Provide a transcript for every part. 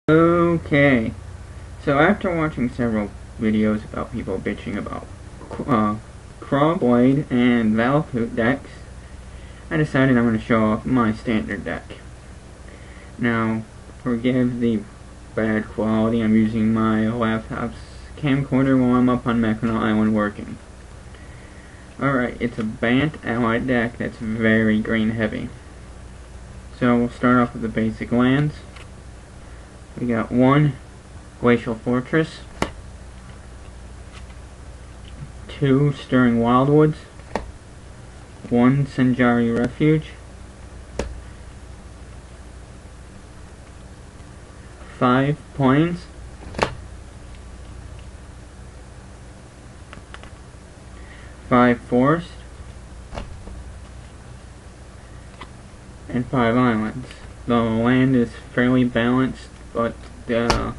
Okay, so after watching several videos about people bitching about Craw Blade and Valhoot decks, I decided I'm going to show off my standard deck. Now, forgive the bad quality, I'm using my laptop's camcorder while I'm up on Mackinac Island working. Alright, it's a Bant allied deck that's very green heavy. So we'll start off with the basic lands. We got 1 Glacial Fortress, 2 Stirring Wildwoods, 1 Sinjari Refuge, 5 Plains, 5 Forest, and 5 Islands. The land is fairly balanced, but the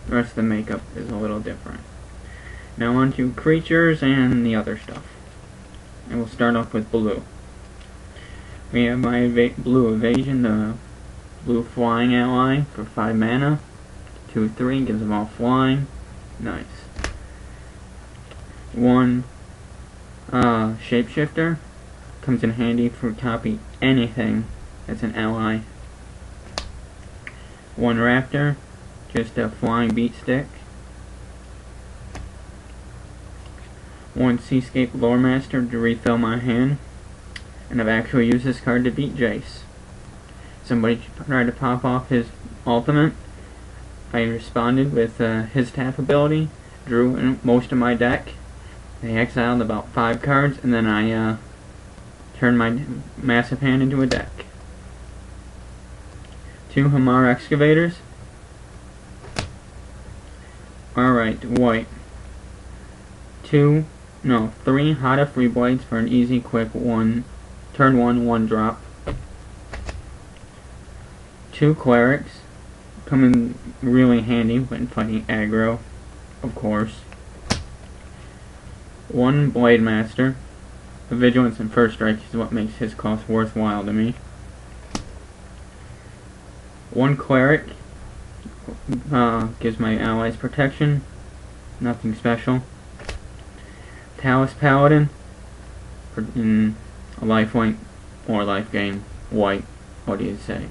rest of the makeup is a little different. Now on to creatures and the other stuff. And we'll start off with blue. We have my blue evasion, the blue flying ally for 5 mana. 2/3 gives them all flying. Nice. 1 shapeshifter. Comes in handy for copy anything that's an ally. 1 raptor, just a flying beat stick. 1 Seascape Loremaster to refill my hand, and I've actually used this card to beat Jace. Somebody tried to pop off his ultimate. I responded with his tap ability, drew in most of my deck. They exiled about 5 cards, and then I turned my massive hand into a deck. 2 Hamar Excavators. Alright, white. 3 Hada Free Blades for an easy, quick turn 1 drop. 2 Clerics. Come in really handy when fighting aggro, of course. 1 Blade Master. The Vigilance and First Strike is what makes his cost worthwhile to me. 1 Cleric, gives my allies protection, nothing special. Talus Paladin, in a lifelink or life gain, white, what do you say?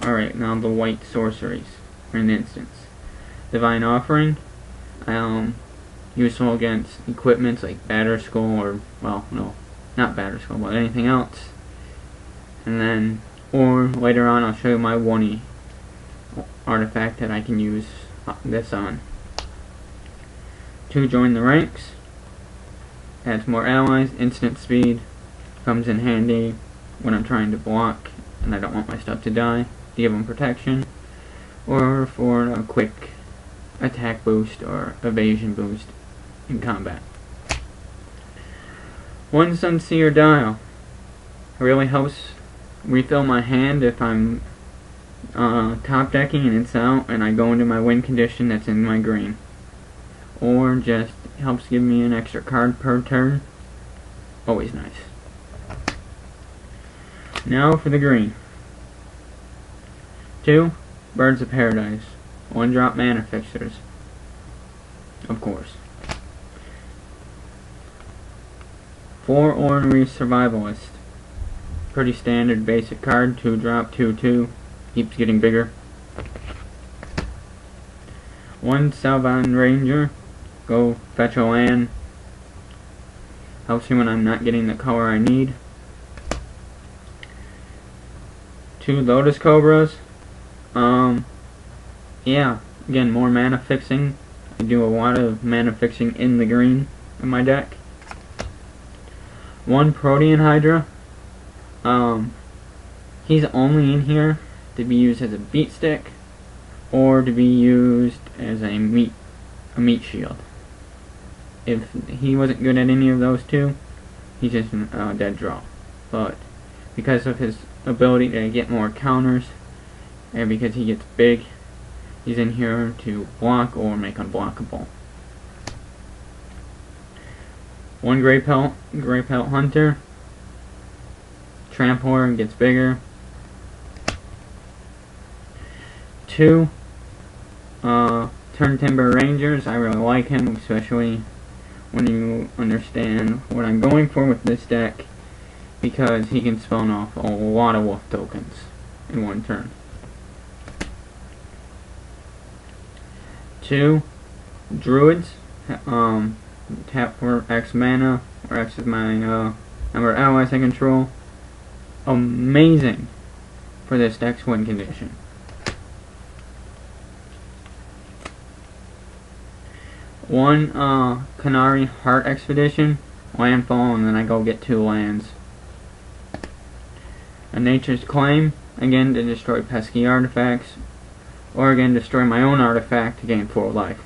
Alright, now the white sorceries, for an instance. Divine Offering, useful against equipments like Batterskull or, well, no, not Batterskull, but anything else. And then, or later on I'll show you my 1E artifact that I can use this on. 2 Join the Ranks. Adds more allies, instant speed. Comes in handy when I'm trying to block and I don't want my stuff to die. To give them protection. Or for a quick attack boost or evasion boost in combat. 1 Sunseer Dial. It really helps refill my hand if I'm top decking and it's out and I go into my win condition that's in my green. Or just helps give me an extra card per turn. Always nice. Now for the green. 2 Birds of Paradise. 1 drop mana fixtures. Of course. 4 Ornery Survivalist. Pretty standard basic card, 2 drop, 2/2, keeps getting bigger. 1 Salvan Ranger, go fetch a land, helps me when I'm not getting the color I need. 2 Lotus Cobras, yeah, again, more mana fixing. I do a lot of mana fixing in the green in my deck. 1 Protean Hydra. He's only in here to be used as a beat stick or to be used as a meat shield. If he wasn't good at any of those two, he's just a dead draw. But because of his ability to get more counters and because he gets big, he's in here to block or make unblockable. 1 Grey Pelt Hunter. Trampler gets bigger. 2 Turn Timber Rangers. I really like him, especially when you understand what I'm going for with this deck, because he can spawn off a lot of wolf tokens in one turn. 2 Druids. Tap for X mana, or X is my number of allies I control. Amazing for this deck's win condition. 1 Canary Heart Expedition, landfall, and then I go get 2 lands. A Nature's Claim, again to destroy pesky artifacts, or again destroy my own artifact to gain 4 life.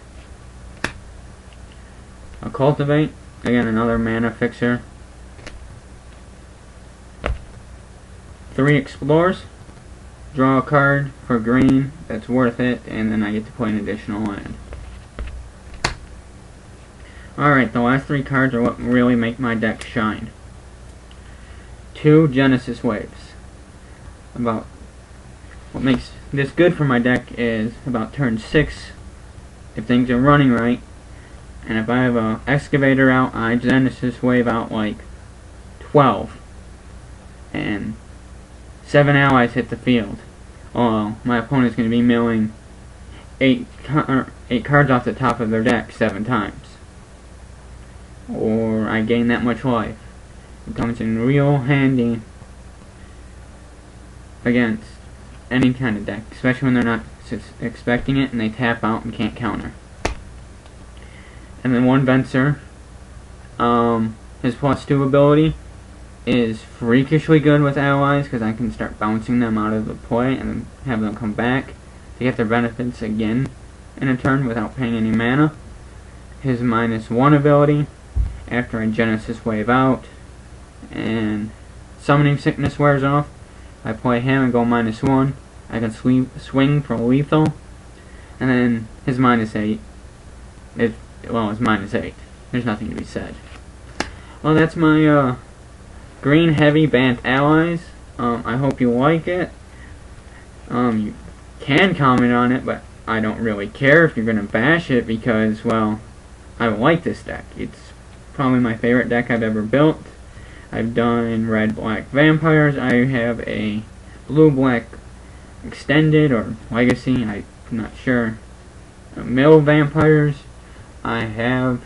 A Cultivate, again another mana fixer. 3 Explores, draw a card for green that's worth it, and then I get to play an additional land. Alright, the last 3 cards are what really make my deck shine. 2 Genesis Waves. About what makes this good for my deck is about turn 6, if things are running right, and if I have a excavator out, I Genesis Wave out like 12, and 7 allies hit the field. Oh, my opponent's going to be milling 8 cards off the top of their deck 7 times. Or I gain that much life. It comes in real handy against any kind of deck, especially when they're not expecting it and they tap out and can't counter. And then 1 Venser, his +2 ability is freakishly good with allies, because I can start bouncing them out of the play and have them come back to get their benefits again in a turn without paying any mana. His -1 ability, after I Genesis Wave out and Summoning Sickness wears off, I play him and go -1. I can swing for lethal, and then his -8 is, well, it's -8. There's nothing to be said. Well, that's my green heavy bant allies. I hope you like it. You can comment on it, but I don't really care if you're gonna bash it, because, well, I like this deck. It's probably my favorite deck I've ever built. I've done red-black vampires. I have a blue-black extended or legacy, I'm not sure, mill vampires. I have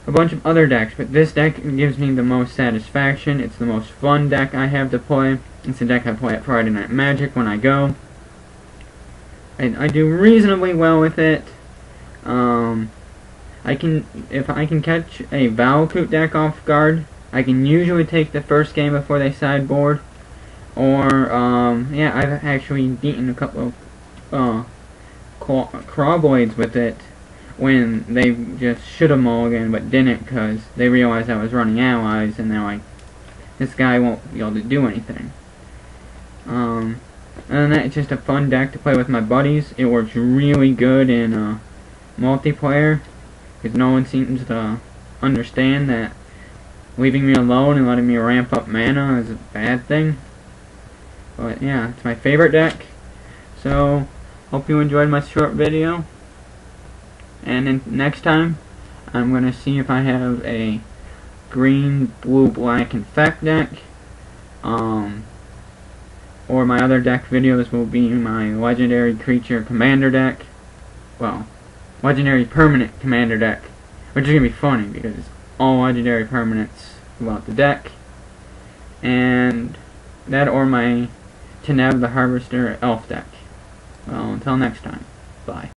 a bunch of other decks, but this deck gives me the most satisfaction. It's the most fun deck I have to play. It's a deck I play at Friday Night Magic when I go. I do reasonably well with it. If I can catch a Valakut deck off guard, I can usually take the first game before they sideboard. Or, yeah, I've actually beaten a couple of Crawblades with it when they just should have mulliganed but didn't, because they realized I was running allies and they're like, this guy won't be able to do anything. Other than that, it's just a fun deck to play with my buddies. It works really good in multiplayer, because no one seems to understand that leaving me alone and letting me ramp up mana is a bad thing. But yeah, it's my favorite deck. So, hope you enjoyed my short video. And then next time, I'm going to see if I have a green, blue, black infect deck. Or my other deck videos will be my legendary creature commander deck. Well, legendary permanent commander deck, which is going to be funny because it's all legendary permanents throughout the deck. And that, or my Tanab the Harvester elf deck. Well, until next time, bye.